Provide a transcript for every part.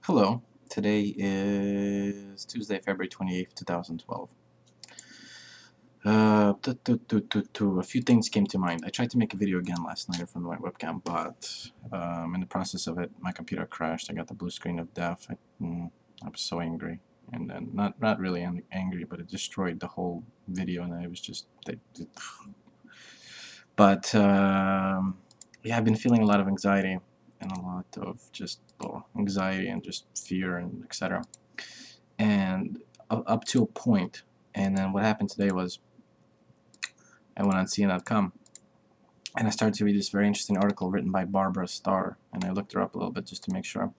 Hello, today is Tuesday, February 28th, 2012. A few things came to mind. I tried to make a video again last night from my webcam, but in the process of it, my computer crashed. I got the blue screen of death. I was so angry. And then, not really angry, but it destroyed the whole video, and I was just... But, yeah, I've been feeling a lot of anxiety and a lot of just anxiety and just fear and etc. And up to a point. And then what happened today was I went on CNN.com and I started to read this very interesting article written by Barbara Starr, and I looked her up a little bit just to make sure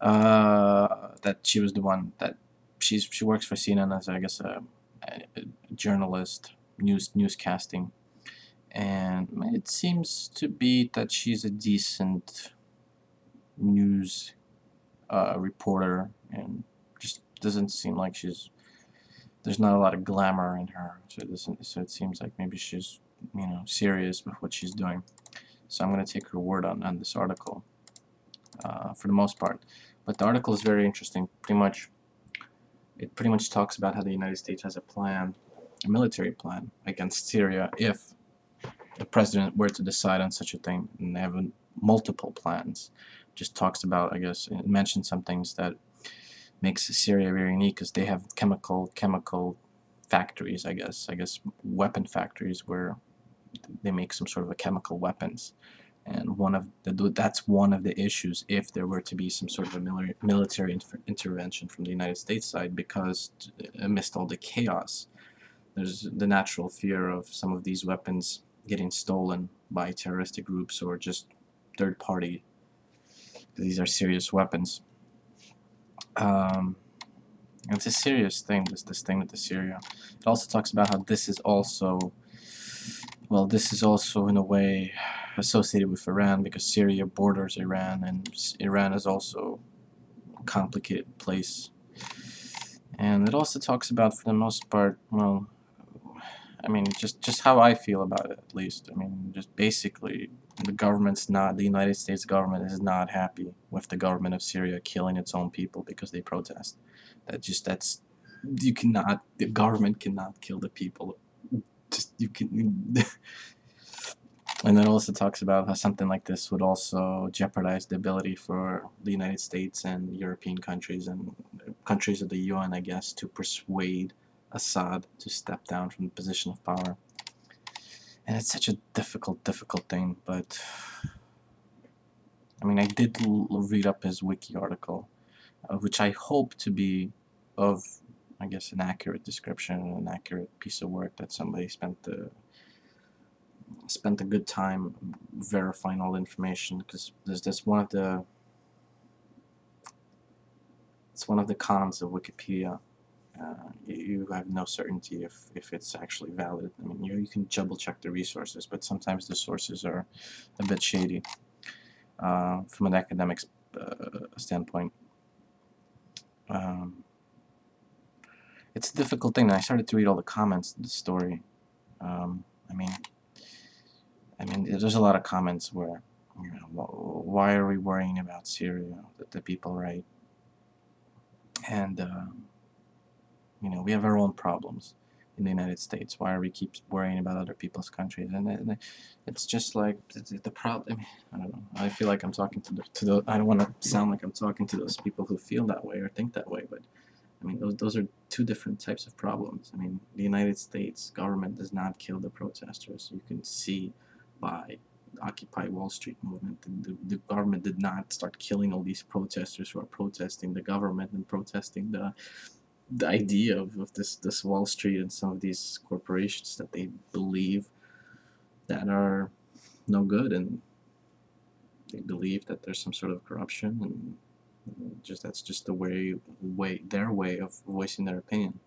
that she was the one that she works for CNN as, I guess, a journalist, newscasting, and it seems to be that she's a decent news reporter, and just doesn't seem like there's not a lot of glamour in her, so it seems like maybe she's, serious with what she's doing. So I'm going to take her word on this article for the most part. But the article is very interesting. It pretty much talks about how the United States has a military plan against Syria if the president were to decide on such a thing, and they have multiple plans. Just talks about, I guess, it mentions some things that makes Syria very unique because they have chemical factories, I guess weapon factories where they make some sort of a chemical weapons, and that's one of the issues if there were to be some sort of a military intervention from the United States side, because amidst all the chaos, there's the natural fear of some of these weapons getting stolen by terroristic groups or just third party. These are serious weapons. It's a serious thing, this thing with the Syria. It also talks about how this is also in a way associated with Iran, because Syria borders Iran, and Iran is also a complicated place. And it also talks about, for the most part, just how I feel about it, at least. Just basically, the United States government is not happy with the government of Syria killing its own people because they protest. The government cannot kill the people. You can. And it also talks about how something like this would also jeopardize the ability for the United States and European countries and countries of the UN, I guess, to persuade Assad to step down from the position of power. And it's such a difficult thing, but I did read up his wiki article, which I hope to be of, I guess, an accurate description and an accurate piece of work, that somebody spent a good time verifying all the information, because there's one of the cons of Wikipedia. You have no certainty if it's actually valid. You can double check the resources, but sometimes the sources are a bit shady from an academic standpoint. It's a difficult thing. I started to read all the comments to the story. There's a lot of comments where, why are we worrying about Syria? That the people write, and we have our own problems in the United States. Why are we keep worrying about other people's countries? And it's just like the problem. I don't know. I feel like I'm talking to the. I don't want to sound like I'm talking to those people who feel that way or think that way, but those are two different types of problems. The United States government does not kill the protesters. You can see by Occupy Wall Street movement, the government did not start killing all these protesters who are protesting the government and protesting the idea of this Wall Street and some of these corporations that they believe that are no good, and they believe that there's some sort of corruption, and that's just their way of voicing their opinion.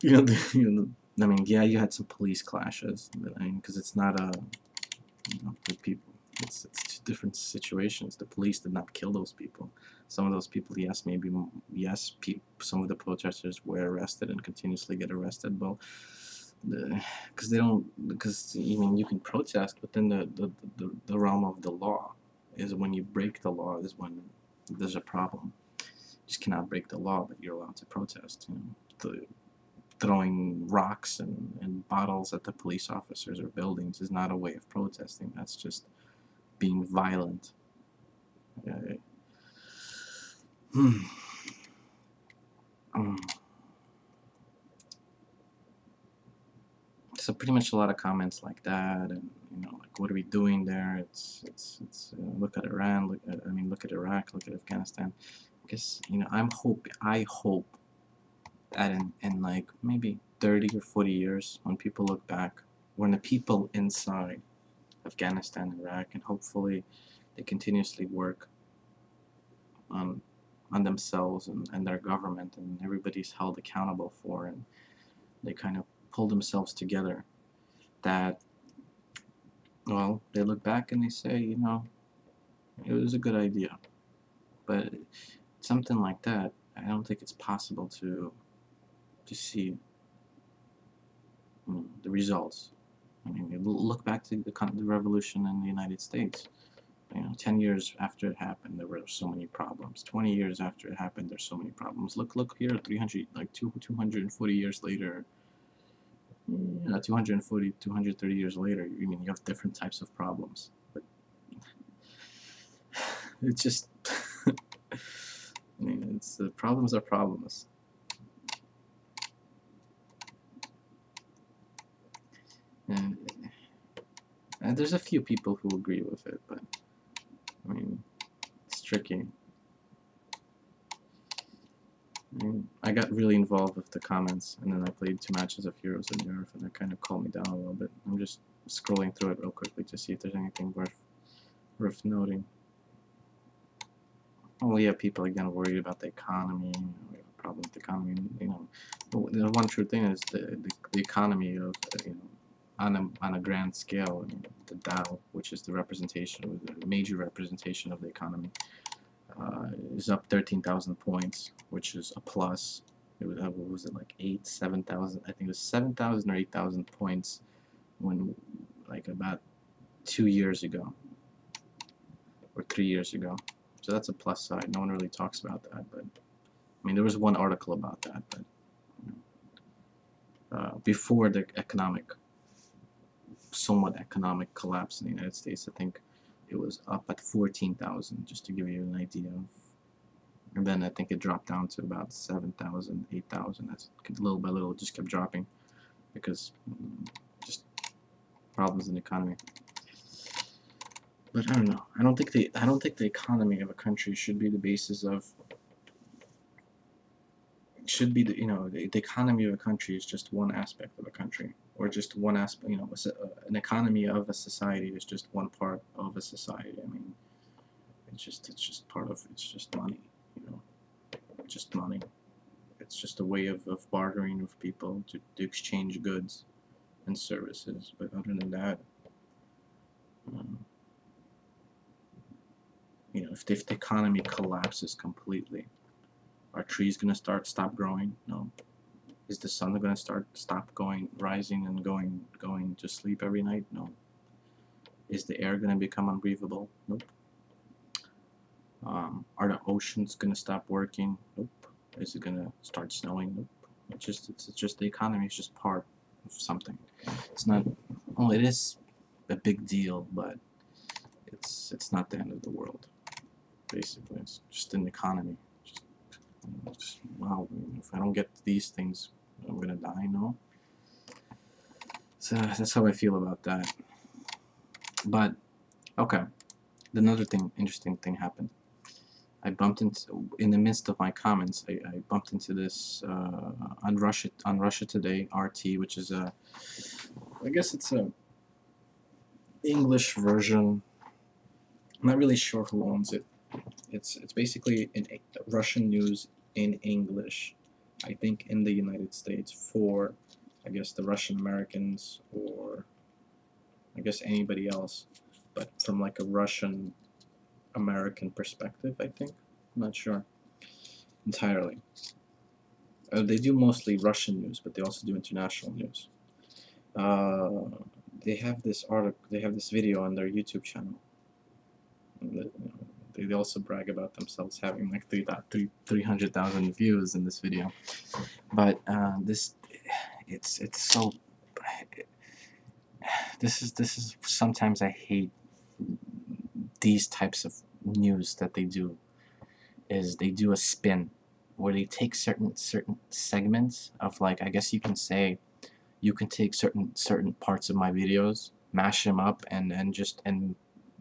Yeah, you had some police clashes, because it's not the people. It's two different situations. The police did not kill those people. Some of those people, some of the protesters were arrested and continuously get arrested. Well, because you can protest within the realm of the law. is when you break the law is when there's a problem. You just cannot break the law, but you're allowed to protest. You know, throwing rocks and bottles at the police officers or buildings is not a way of protesting. That's just being violent. Uh, so pretty much a lot of comments like that, and you know, like, what are we doing there? It's look at Iran, look at Iraq, look at Afghanistan. I guess, you know, I hope that in like maybe 30 or 40 years, when people look back, when the people inside Afghanistan and Iraq, and hopefully they continuously work on themselves and their government, and everybody's held accountable for, and they kind of pull themselves together, that, well, they look back and they say, you know, it was a good idea. But something like that, I don't think it's possible to see, you know, the results. I mean, you look back to the revolution in the United States. You know, 10 years after it happened, there were so many problems. 20 years after it happened, there's so many problems. Look here, 300, like 240 years later, you know, 240, 230 years later, you mean you have different types of problems. But it's just, I mean, it's the problems are problems. And there's a few people who agree with it, but I mean, it's tricky. I mean, I got really involved with the comments, and then I played 2 matches of Heroes of Nerf, and that kind of calmed me down a little bit. I'm just scrolling through it real quickly to see if there's anything worth noting. Well, yeah, people again worried about the economy. You know, we have a problem with the economy. You know, the one true thing is the economy of, you know, on a grand scale. I mean, the Dow, which is the representation, the major representation of the economy, is up 13,000 points, which is a plus. It was, what was it, like 7,000? I think it was 7,000 or 8,000 points when, like, about 2 years ago or 3 years ago. So that's a plus side. No one really talks about that, but I mean, there was one article about that, but you know, before the somewhat economic collapse in the United States, I think it was up at 14,000, just to give you an idea of. And then I think it dropped down to about 7,000, 8,000. That's little by little, it just kept dropping because just problems in the economy. But I don't know. I don't think the economy of a country should be the basis of. Should be the, you know, the economy of a country is just one aspect of a country, or just one aspect. You know, an economy of a society is just one part of a society. I mean, it's just part of, it's just money. You know, just money. It's just a way of bartering with people to exchange goods and services. But other than that, you know, if the economy collapses completely, are trees gonna stop growing? No. Is the sun gonna stop rising and going to sleep every night? No. Is the air gonna become unbreathable? Nope. Are the oceans gonna stop working? Nope. Is it gonna start snowing? Nope. It's just the economy is just part of something. It's not. Well, it is a big deal, but it's not the end of the world. Basically, it's just an economy. Just, wow, if I don't get these things, I'm gonna die. No. So that's how I feel about that. But okay, another interesting thing happened. I bumped into, in the midst of my comments, I bumped into this on Russia Today RT, which is I guess it's a English version. I'm not really sure who owns it. It's basically Russian news in English, I think, in the United States for, I guess, the Russian Americans, or I guess anybody else, but from like a Russian American perspective, I think. I'm not sure entirely. They do mostly Russian news, but they also do international news. They have this video on their YouTube channel, They also brag about themselves having like 300,000 views in this video. But it's so. This is sometimes I hate these types of news that they do. Is they do a spin where they take certain segments of, like, I guess you can say, you can take certain parts of my videos, mash them up, and just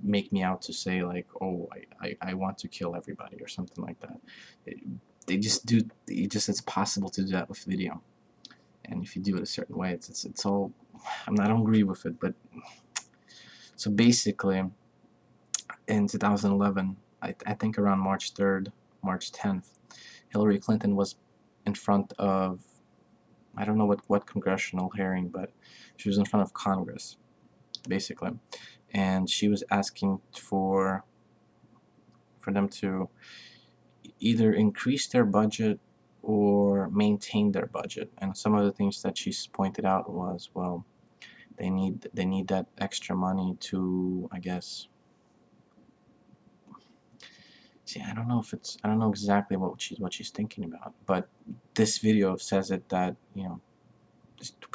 make me out to say like, oh, I want to kill everybody or something like that. They just do. It's possible to do that with video, and if you do it a certain way, it's all. I don't agree with it, but so basically, in 2011, I think around March 3rd, March 10th, Hillary Clinton was in front of, I don't know what congressional hearing, but she was in front of Congress, basically, and she was asking for them to either increase their budget or maintain their budget. And some of the things that she's pointed out was, well, they need that extra money to, I guess. See, I don't know exactly what she's thinking about, but this video says it that, you know,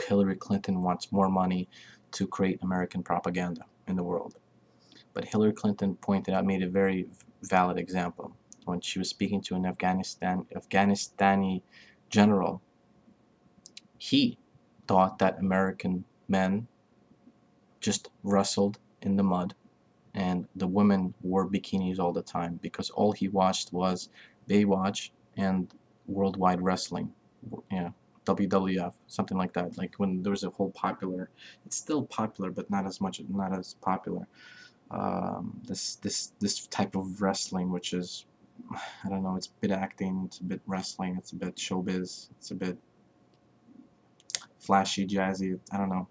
Hillary Clinton wants more money to create American propaganda in the world. But Hillary Clinton made a very valid example when she was speaking to an Afghanistani general. He thought that American men just wrestled in the mud and the women wore bikinis all the time because all he watched was Baywatch and Worldwide Wrestling. Yeah, WWF, something like that. Like when there was a whole popular, it's still popular, but not as popular. This type of wrestling, which is, I don't know, it's a bit acting, it's a bit wrestling, it's a bit showbiz, it's a bit flashy, jazzy. I don't know.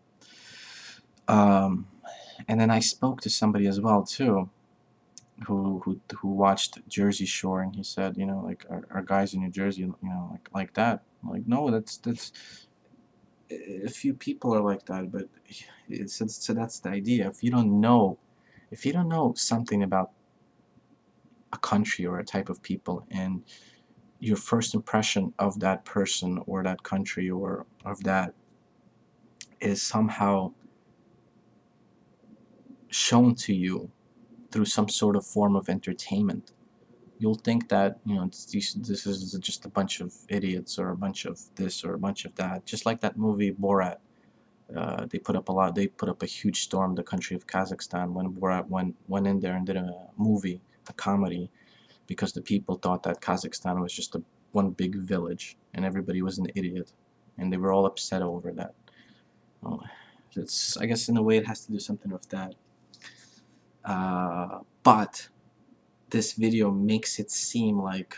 And then I spoke to somebody as well too, who watched Jersey Shore, and he said, you know, like, are guys in New Jersey, you know, like that? I'm like, no, that's a few people are like that, but so that's the idea. If you don't know something about a country or a type of people, and your first impression of that person or that country or of that is somehow shown to you through some sort of form of entertainment, you'll think that, you know, this is just a bunch of idiots or a bunch of this or a bunch of that. Just like that movie Borat. They put up a huge storm, the country of Kazakhstan, when Borat went in there and did a movie, a comedy, because the people thought that Kazakhstan was just one big village and everybody was an idiot, and they were all upset over that. Well, I guess in a way it has to do something with that. But this video makes it seem like,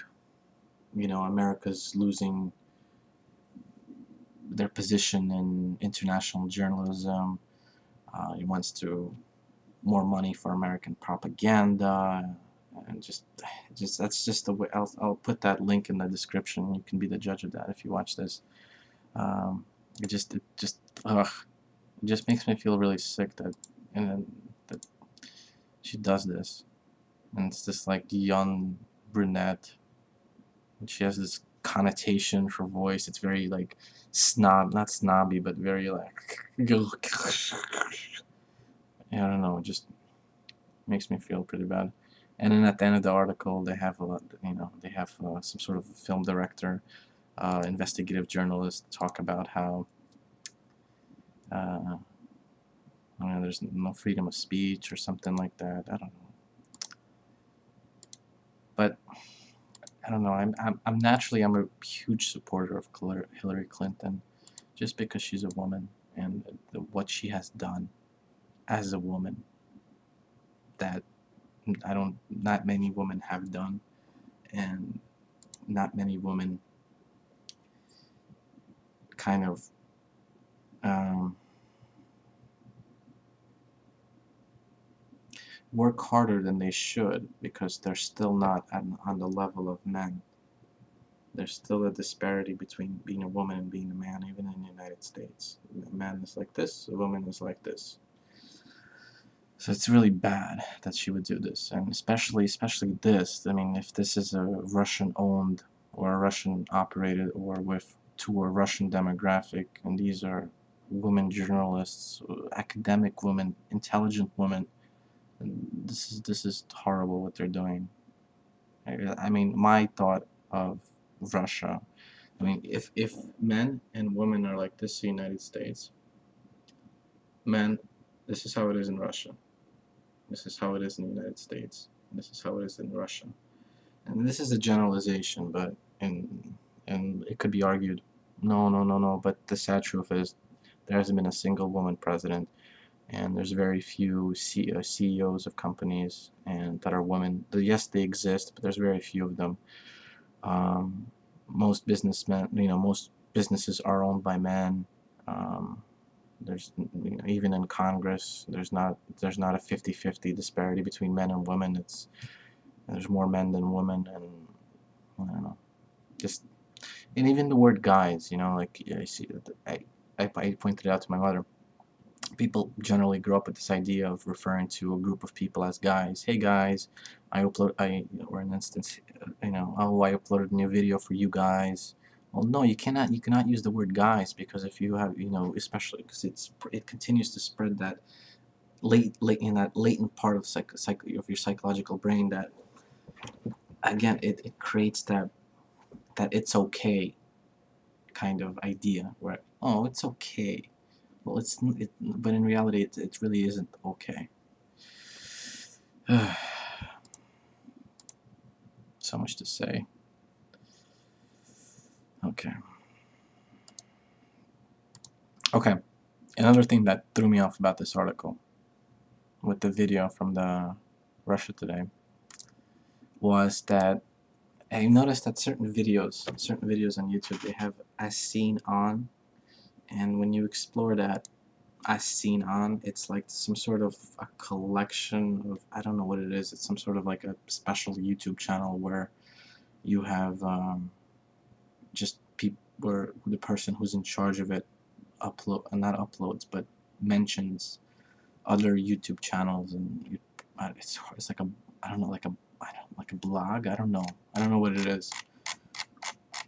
you know, America's losing their position in international journalism. He wants more money for American propaganda, and just that's just the way. I'll put that link in the description. You can be the judge of that if you watch this. It just makes me feel really sick that that she does this, and it's this like young brunette, and she has this connotation for voice. It's very like not snobby, but very like yeah, I don't know, it just makes me feel pretty bad. And then at the end of the article, they have they have some sort of film director, investigative journalist talk about how there's no freedom of speech or something like that. I don't know, but I don't know. I'm naturally I'm a huge supporter of Hillary Clinton, just because she's a woman and what she has done as a woman that not many women have done, and not many women kind of work harder than they should, because they're still not on the level of men. There's still a disparity between being a woman and being a man, even in the United States. A man is like this, a woman is like this. So it's really bad that she would do this, and especially this. I mean, if this is a Russian-owned or a Russian-operated or with to a Russian demographic, and these are women journalists, academic women, intelligent women, and this is horrible what they're doing. I mean, my thought of Russia. I mean, if men and women are like this in the United States, men, this is how it is in Russia. This is how it is in the United States. This is how it is in Russia. And this is a generalization, but and it could be argued, no. But the sad truth is, there hasn't been a single woman president, and there's very few CEOs of companies and that are women. Yes, they exist, but there's very few of them. Most businessmen, most businesses are owned by men. Um, there's even in Congress, there's not a 50-50 disparity between men and women. There's more men than women, and I don't know, just and even the word guys, like I see that I pointed it out to my mother. People generally grow up with this idea of referring to a group of people as guys. Hey guys, or an instance, oh, I uploaded a new video for you guys. Well, no, you cannot use the word guys, because if you have, especially because it continues to spread that late in that latent part of of your psychological brain, that again it creates that it's okay kind of idea, where, oh, it's okay. Well, but in reality, it really isn't okay. So much to say. Okay. Okay. Another thing that threw me off about this article, with the video from the Russia Today, was that I noticed that certain videos on YouTube, they have as seen on, and when you explore that as seen on, it's like some sort of a collection of, I don't know what it is. It's some sort of like a special YouTube channel where you have just people, where the person who's in charge of it not uploads, but mentions other YouTube channels, and it's like a, I don't know, like a, like a blog. I don't know what it is.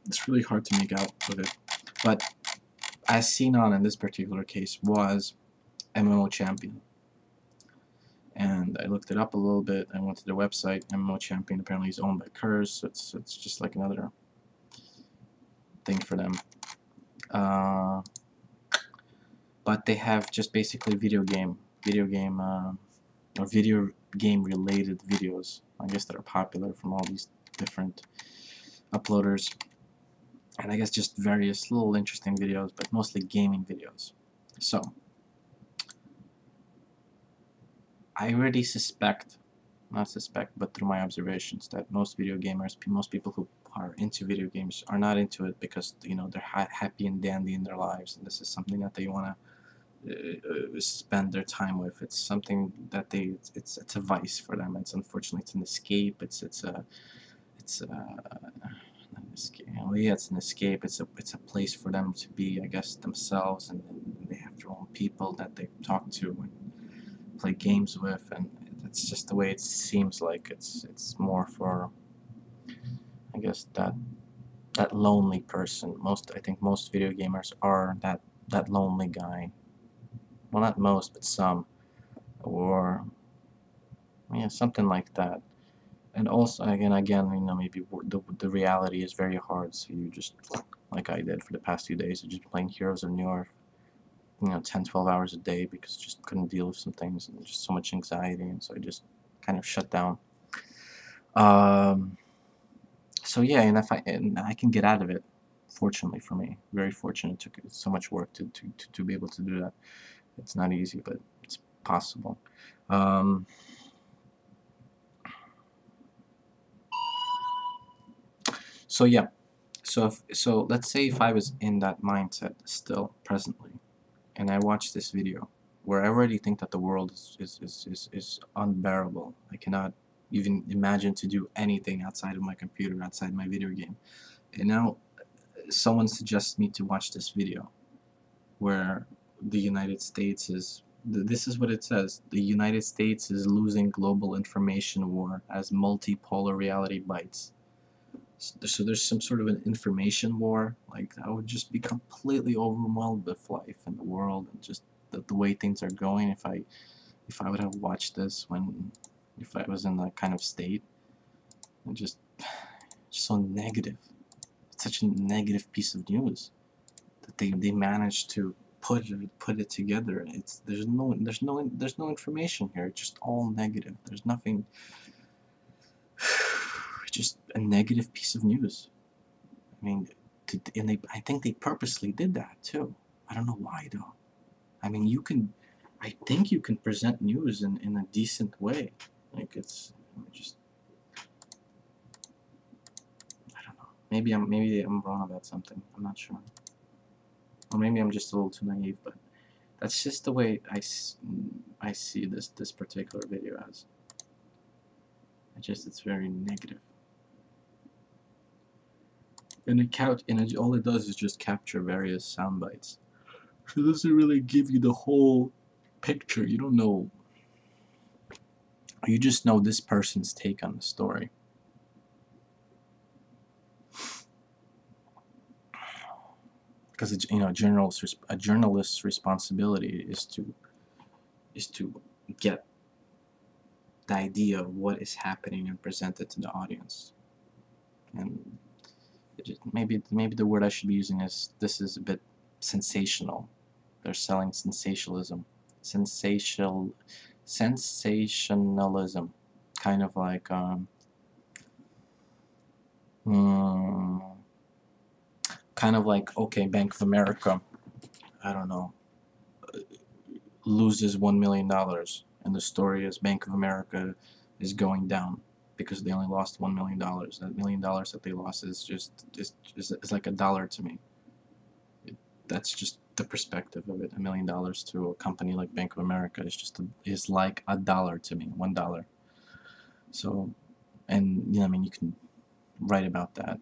It's really hard to make out with it, but as seen on in this particular case was MMO Champion. And I looked it up a little bit. I went to their website. MMO Champion apparently is owned by Curse, so it's just like another thing for them. But they have just basically video game or video game related videos, I guess, that are popular from all these different uploaders, and I guess just various little interesting videos, but mostly gaming videos. So I already not suspect, but through my observations, that most video gamers, most people who are into video games, are not into it because they're happy and dandy in their lives, and this is something that they want to spend their time with. It's something that it's a vice for them. Unfortunately it's an escape. It's a not an escape. Well, yeah, it's an escape. It's a place for them to be, I guess, themselves, and they have their own people that they talk to and play games with, and it's just the way it seems like. It's more for, I guess, that lonely person. I think most video gamers are that lonely guy. Well, not most, but some, or yeah, something like that. And also, again, maybe the reality is very hard, so you just, like I did for the past few days, just playing Heroes of New York, 10-12 hours a day, because I just couldn't deal with some things, and just so much anxiety, and so I just kind of shut down. So yeah, and I can get out of it, fortunately for me, very fortunate. It took so much work to be able to do that. It's not easy, but it's possible. So yeah, so let's say if I was in that mindset still presently, and I watch this video where I already think that the world is unbearable. I cannot even imagine to do anything outside of my computer, outside my video game. And now someone suggests me to watch this video where the United States is This is what it says: the United States is losing global information war as multipolar reality bites. So there's some sort of an information war. Like, I would just be completely overwhelmed with life and the world and just the way things are going if I would have watched this if I was in that kind of state. And just so negative. It's such a negative piece of news that they managed to put it together. There's no information here. It's just all negative. There's nothing. Just a negative piece of news. I mean, I think they purposely did that too. I don't know why though. I mean, I think you can present news in a decent way. Like, it's just, I don't know. Maybe I'm wrong about something. I'm not sure. Or maybe I'm just a little too naive, but that's just the way I see this particular video as. It's very negative. And all it does is just capture various sound bites. So it doesn't really give you the whole picture. You don't know. You just know this person's take on the story. Because a journalist's responsibility is to get the idea of what is happening and present it to the audience. And maybe the word I should be using is, this is a bit sensational. They're selling sensationalism, sensationalism, kind of like okay, Bank of America, I don't know, loses $1 million, and the story is Bank of America is going down because they only lost $1 million. That $1 million that they lost is like $1 to me. That's just the perspective of it. $1 million to a company like Bank of America is like $1 to me, $1. So, and I mean, you can write about that.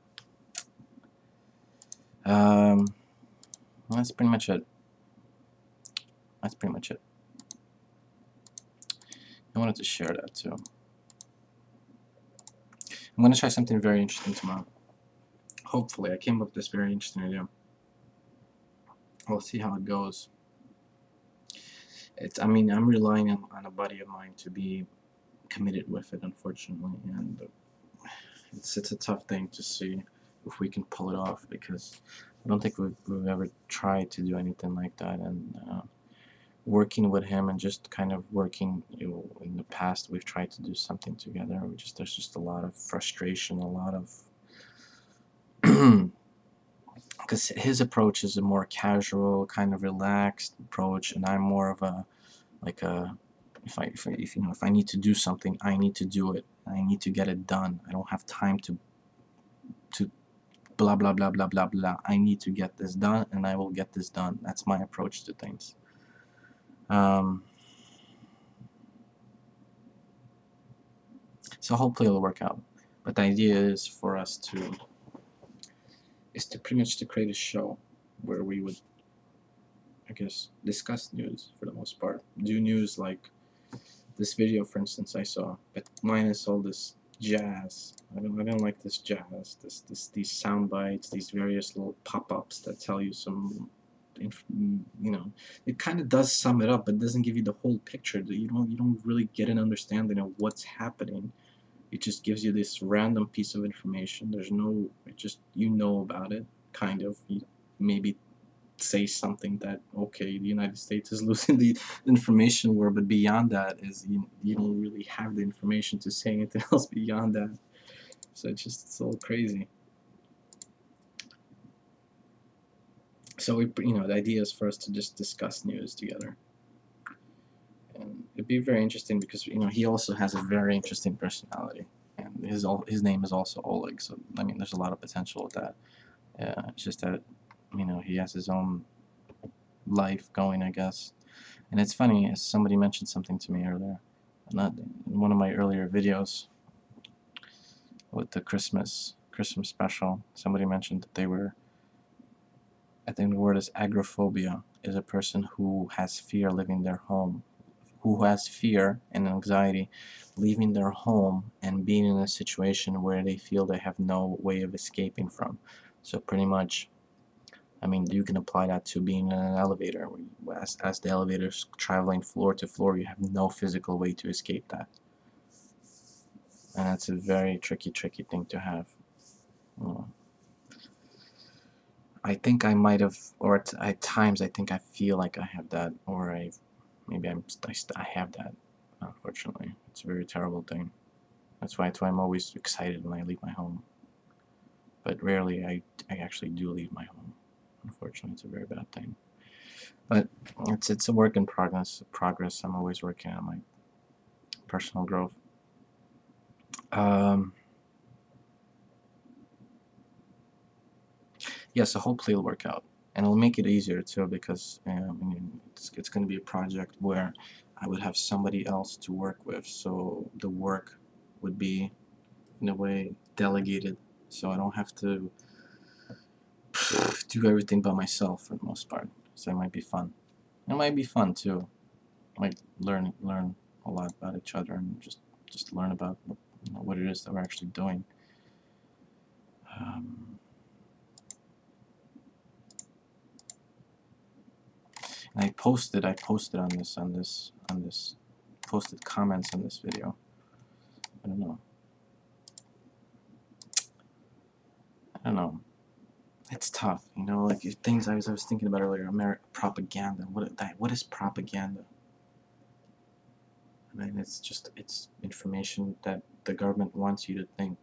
That's pretty much it. That's pretty much it. I wanted to share that too. I'm going to try something very interesting tomorrow. Hopefully, I came up with this very interesting idea. We'll see how it goes. I mean, I'm relying on a buddy of mine to be committed with it, unfortunately, and it's a tough thing to see if we can pull it off, because I don't think we've ever tried to do anything like that. And working with him and just kind of working, in the past we've tried to do something together. There's just a lot of frustration, a lot of because his approach is a more casual, kind of relaxed approach, and I'm more of a if I need to do something, I need to do it. I need to get it done. I don't have time to blah blah blah blah blah blah. I need to get this done, and I will get this done. That's my approach to things. So hopefully it'll work out. But the idea is for us to pretty much to create a show where we would, I guess, discuss news for the most part. Do news like this video, for instance, I saw, but minus all this jazz. I don't like this jazz. These sound bites, these various little pop-ups that tell you some, it kind of does sum it up, but it doesn't give you the whole picture. You don't really get an understanding of what's happening. It just gives you this random piece of information. There's no, about it, kind of. You maybe say something that, okay, the United States is losing the information war, but beyond that is you don't really have the information to say anything else beyond that. So it's all crazy. So the idea is for us to just discuss news together. And it'd be very interesting because he also has a very interesting personality, and his name is also Oleg. So I mean, there's a lot of potential with that. It's just that he has his own life going, I guess. And it's funny, somebody mentioned something to me earlier, not in one of my earlier videos with the Christmas special. Somebody mentioned that they were, I think the word is agoraphobia, is a person who has fear leaving their home, who has fear and anxiety leaving their home and being in a situation where they feel they have no way of escaping from. So pretty much, I mean, you can apply that to being in an elevator. As the elevator's traveling floor to floor, you have no physical way to escape that. And that's a very tricky thing to have. I think I might have, or at times I think I feel like I have that, or maybe I have that. Unfortunately, it's a very terrible thing. That's why I'm always excited when I leave my home. But rarely I actually do leave my home. Unfortunately, it's a very bad thing. But it's a work in progress. I'm always working on my personal growth. Yes, so hopefully it'll work out, and it'll make it easier too, because it's going to be a project where I would have somebody else to work with, so the work would be in a way delegated, so I don't have to do everything by myself for the most part. So it might be fun. It might be fun too. I might learn a lot about each other, and just learn about what it is that we're actually doing. And I posted on this posted comments on this video. I don't know. It's tough, like things I was thinking about earlier. American propaganda. What is propaganda? I mean, it's information that the government wants you to think.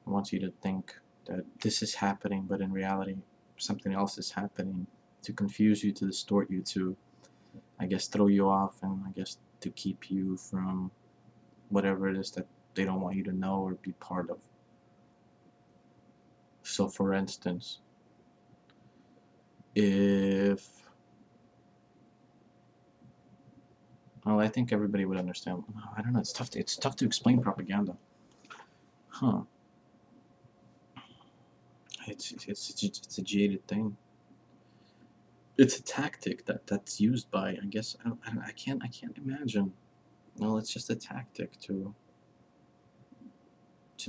Wants you to think that this is happening, but in reality, something else is happening, to confuse you, to distort you, to, I guess, throw you off, and I guess to keep you from whatever it is that they don't want you to know or be part of. So for instance, well, I think everybody would understand. I don't know, it's tough to explain propaganda. Huh. It's a jaded thing. It's a tactic that's used by, I guess, I can't imagine. No, it's just a tactic to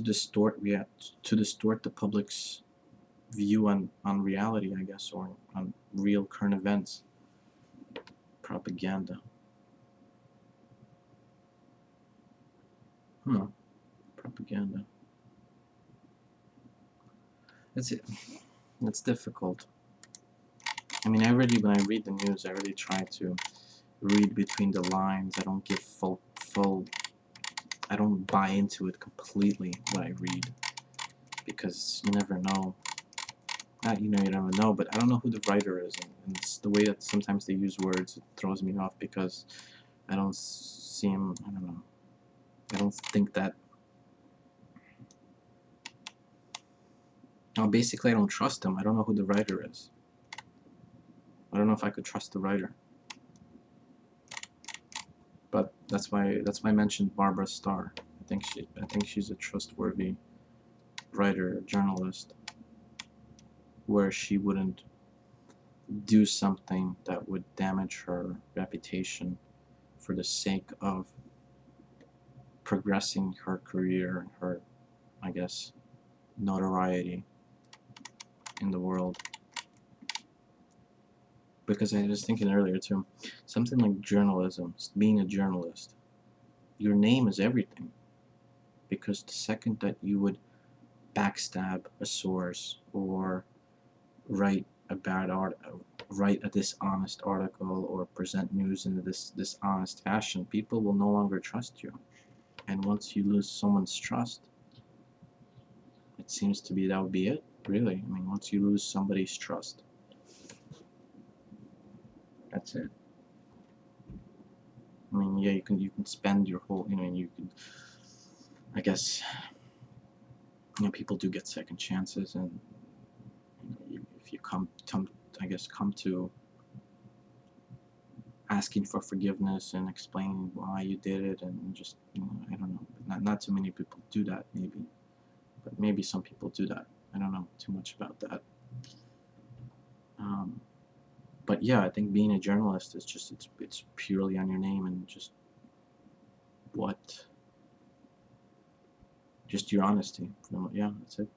distort the public's view on reality, I guess, or on real current events. Propaganda. Propaganda. It's difficult. I mean, when I read the news, I really try to read between the lines. I don't give full I don't buy into it completely, what I read, because you never know. You never know, but I don't know who the writer is, and it's the way that sometimes they use words, it throws me off, because I don't know. I don't think that. No, basically I don't trust them. I don't know who the writer is. I don't know if I could trust the writer. But that's why I mentioned Barbara Starr. I think she's a trustworthy writer, journalist, where she wouldn't do something that would damage her reputation for the sake of progressing her career and her, I guess, notoriety in the world. Because I was thinking earlier too, something like journalism, being a journalist, your name is everything. Because the second that you would backstab a source, or write a dishonest article, or present news in this dishonest fashion, people will no longer trust you. And once you lose someone's trust, it seems to be that would be it, really. I mean, once you lose somebody's trust, that's it. I mean, yeah, you can spend your whole, you can, I guess, people do get second chances, and if you come to asking for forgiveness and explaining why you did it, and just, I don't know, not too many people do that, maybe, but maybe some people do that. I don't know too much about that. But yeah, I think being a journalist is just it's purely on your name and just what just your honesty. Yeah, that's it.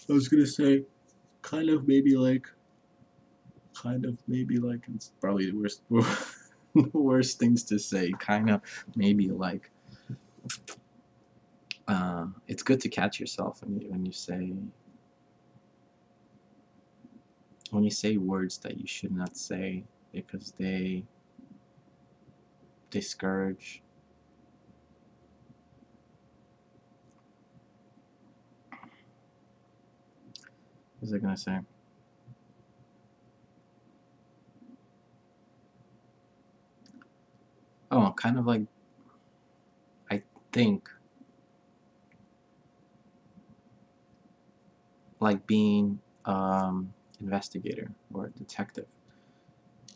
I was gonna say kind of maybe like it's probably the worst worst things to say. Kind of maybe like it's good to catch yourself when you say words that you should not say because they discourage. What was I gonna say? Oh, kind of like I think like being investigator or detective.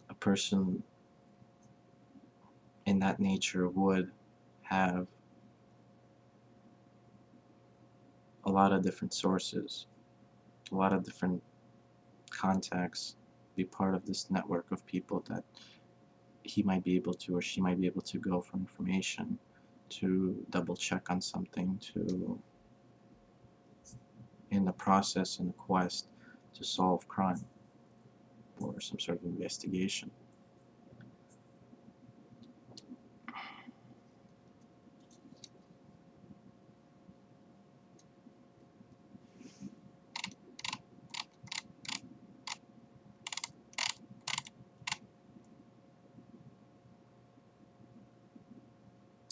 A person in that nature would have a lot of different sources, a lot of different contacts, be part of this network of people that he might be able to or she might be able to go for information, to double check on something, to in the process, in the quest to solve crime or some sort of investigation.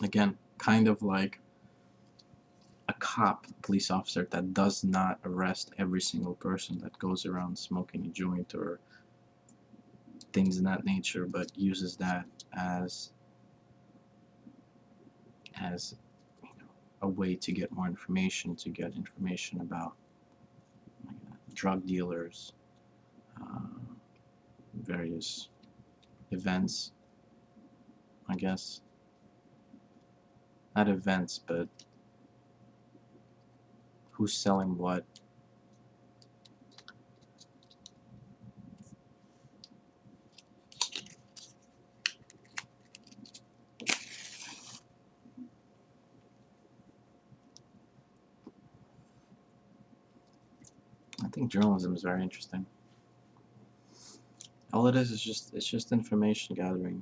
Again, kind of like a cop, police officer that does not arrest every single person that goes around smoking a joint or things in that nature, but uses that as a way to get more information, to get information about drug dealers, uh, various events, I guess. Not events, but who's selling what. I think journalism is very interesting. All it is just information gathering.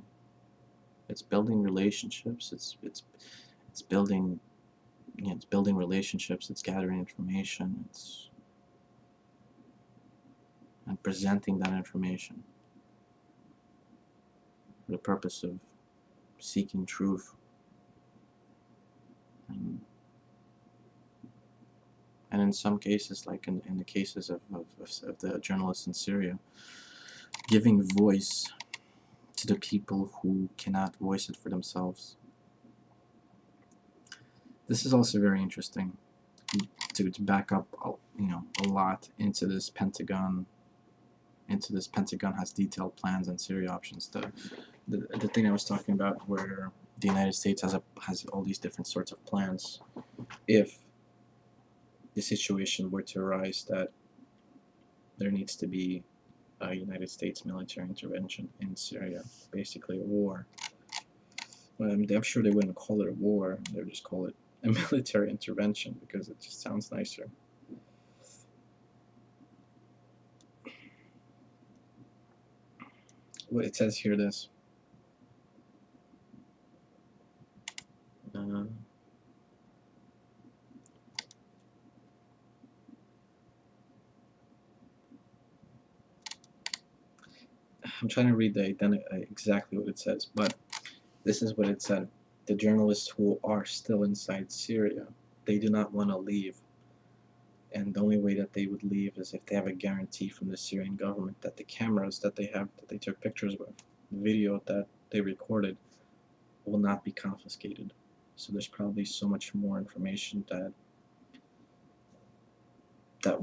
It's building relationships. It's building it's building relationships. It's gathering information. It's and presenting that information for the purpose of seeking truth. And, and in some cases, like in the cases of the journalists in Syria, giving voice to the people who cannot voice it for themselves. This is also very interesting to back up, a lot into this Pentagon. Into this Pentagon has detailed plans and Syria options. The thing I was talking about, where the United States has all these different sorts of plans. If the situation were to arise that there needs to be a United States military intervention in Syria, basically a war. Well, I'm sure they wouldn't call it a war, they would just call it a military intervention because it just sounds nicer. What it says here, this. I'm trying to read exactly what it says, but this is what it said. The journalists who are still inside Syria, they do not want to leave. And the only way that they would leave is if they have a guarantee from the Syrian government that the cameras that they have, that they took pictures with, the video that they recorded, will not be confiscated. So there's probably so much more information that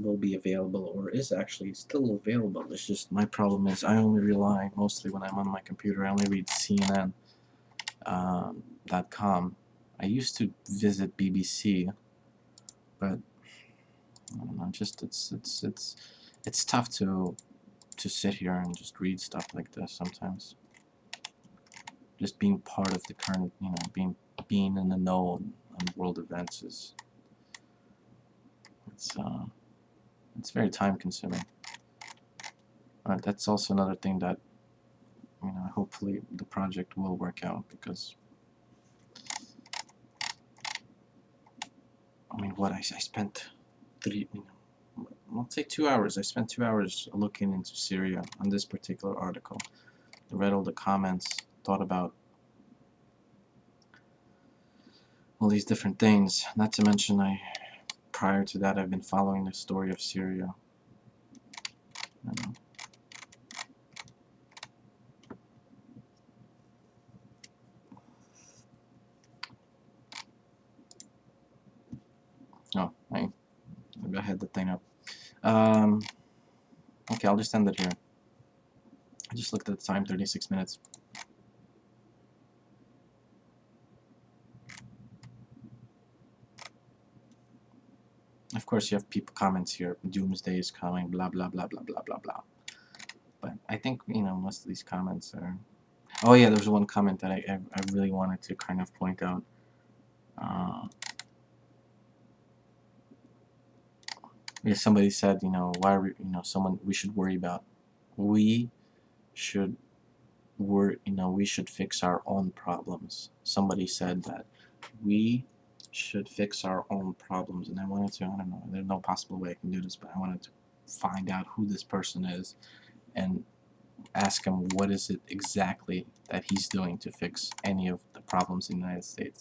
will be available or is actually still available. It's just my problem is I only rely mostly when I'm on my computer. I only read CNN.com. I used to visit BBC, but I don't know. Just it's it's tough to sit here and just read stuff like this sometimes. Just being part of the current, being in the know on world events is it's very time consuming. That's also another thing that hopefully the project will work out, because I mean, what I spent let's say 2 hours. I spent 2 hours looking into Syria on this particular article. I read all the comments, thought about all these different things. Not to mention, prior to that, I've been following the story of Syria. Oh, maybe I had the thing up. Okay, I'll just end it here. I just looked at the time, 36 minutes. Of course, you have people comments here. Doomsday is coming. Blah blah blah blah blah blah blah. But I think most of these comments are. Oh yeah, there's one comment that I really wanted to kind of point out. Yeah, somebody said, why are we, someone we should worry about. We should we should fix our own problems. Somebody said that we should fix our own problems, and I wanted to, I don't know, there's no possible way I can do this, but I wanted to find out who this person is and ask him what is it exactly that he's doing to fix any of the problems in the United States.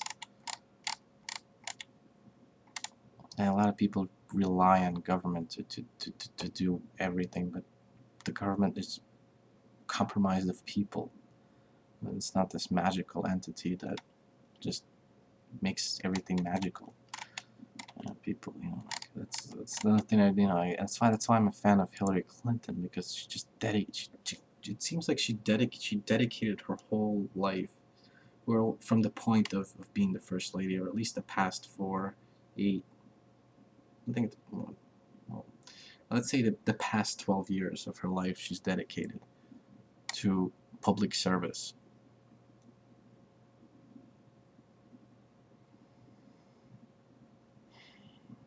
And a lot of people rely on government to do everything, but the government is compromised of people. It's not this magical entity that just makes everything magical. People, that's another thing that's why I'm a fan of Hillary Clinton, because she just it seems like she dedicated her whole life, well, from the point of being the first lady, or at least the past 8, I think, well, let's say the past 12 years of her life she's dedicated to public service.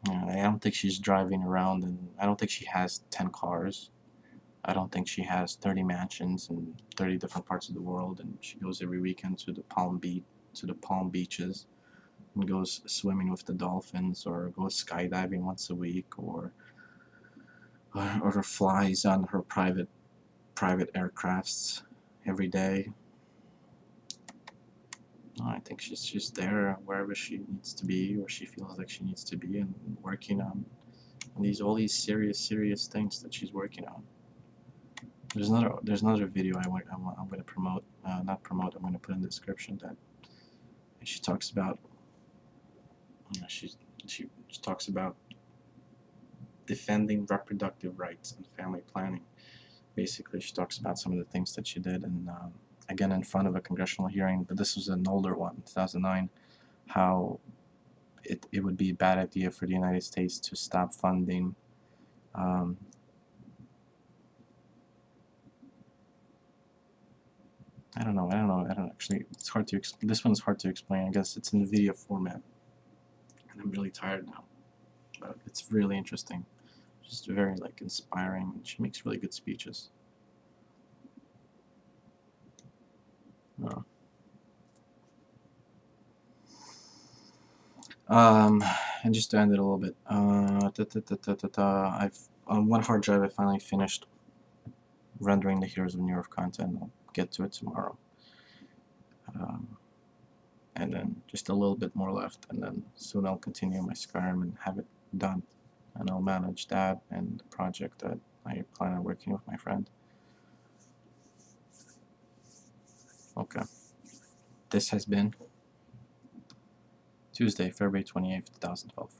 I don't think she's driving around, and I don't think she has 10 cars. I don't think she has 30 mansions in 30 different parts of the world, and she goes every weekend to the Palm Beaches, and goes swimming with the dolphins, or goes skydiving once a week, or flies on her private aircrafts every day. I think she's there wherever she needs to be, or she feels like she needs to be, and working on all these serious things that she's working on. There's another video I'm going to promote, not promote, I'm going to put in the description, that she talks about. She talks about defending reproductive rights and family planning. Basically, she talks about some of the things that she did, and again, in front of a congressional hearing, but this was an older one, 2009, how it would be a bad idea for the United States to stop funding I don't actually, it's hard to this one's hard to explain. I guess it's in the video format, and I'm really tired now, but it's really interesting, just very inspiring. She makes really good speeches. And just to end it a little bit, I've on one hard drive I finally finished rendering the Heroes of New York content. I'll get to it tomorrow. And then just a little bit more left, and then soon I'll continue my Skyrim and have it done, and I'll manage that and the project that I plan on working with my friend. Okay, this has been Tuesday, February 28th, 2012.